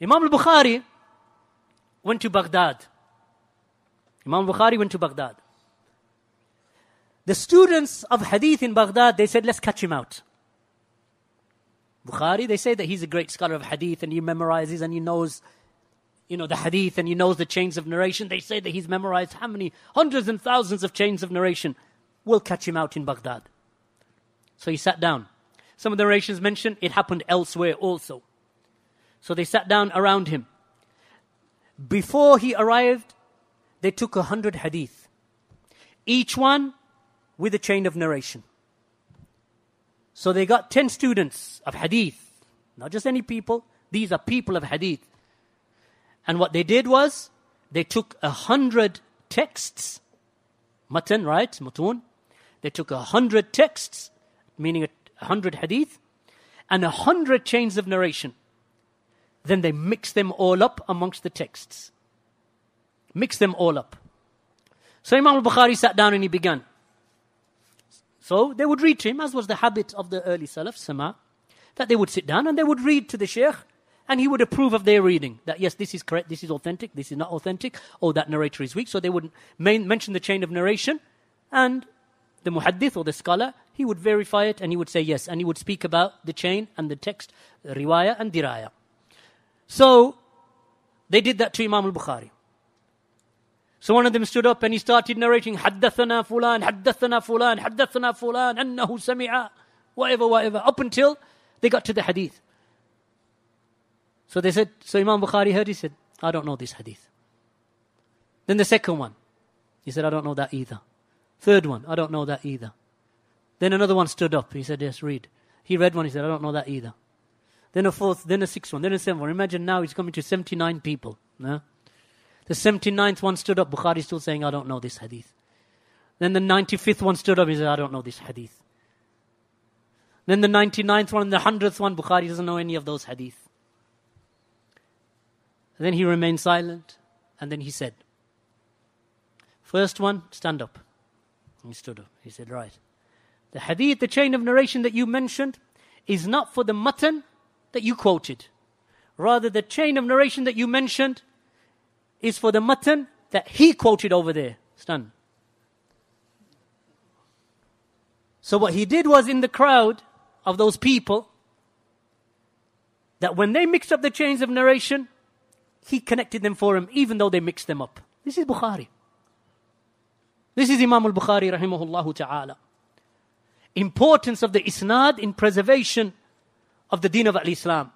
Imaam Al-Bukhaaree went to Baghdad. Imaam Al-Bukhaaree went to Baghdad. The students of hadith in Baghdad, they said, let's catch him out. Bukhari, they say that he's a great scholar of hadith and he memorizes and he knows, the hadith and he knows the chains of narration. They say that he's memorized how many hundreds and thousands of chains of narration. We'll catch him out in Baghdad. So he sat down. Some of the narrations mention it happened elsewhere also. So they sat down around him. Before he arrived, they took 100 hadith. Each one with a chain of narration. So they got 10 students of hadith. Not just any people. These are people of hadith. And what they did was, they took 100 texts. Matan, right? Mutun. They took 100 texts, meaning 100 hadith, and 100 chains of narration. Then they mixed them all up amongst the texts. Mixed them all up. So Imaam Al-Bukhaaree sat down and he began. So they would read to him, as was the habit of the early Salaf, Sama, that they would sit down and they would read to the Shaykh, and he would approve of their reading. That yes, this is correct, this is authentic, this is not authentic, or that narrator is weak. So they would mention the chain of narration, and the muhaddith or the scholar, he would verify it and he would say yes, and he would speak about the chain and the text, the riwayah and dirayah. So they did that to Imaam Al-Bukhaaree. So one of them stood up and he started narrating, حدثنا فلان, حدثنا فلان, حدثنا فلان, أنه سمع, whatever, up until they got to the hadith. So they said, so Imam Bukhaaree heard, he said, I don't know this hadith. Then the second one, he said, I don't know that either. Third one, I don't know that either. Then another one stood up, he said, yes, read. He read one, he said, I don't know that either. Then a fourth, then a sixth one, then a seventh one. Imagine now he's coming to 79 people. No? The 79th one stood up, Bukhari still saying, I don't know this hadith. Then the 95th one stood up, he said, I don't know this hadith. Then the 99th one, the 100th one, Bukhari doesn't know any of those hadith. And then he remained silent, and then he said, first one, stand up. And he stood up. He said, right. The hadith, the chain of narration that you mentioned, is not for the matan that you quoted. Rather, the chain of narration that you mentioned is for the matan that he quoted over there. Stand. So what he did was, in the crowd of those people, that when they mixed up the chains of narration, he connected them for him, even though they mixed them up. This is Bukhari. This is Imam Al-Bukhaaree rahimahullah ta'ala. Importance of the isnad in preservation of the deen of al-Islam.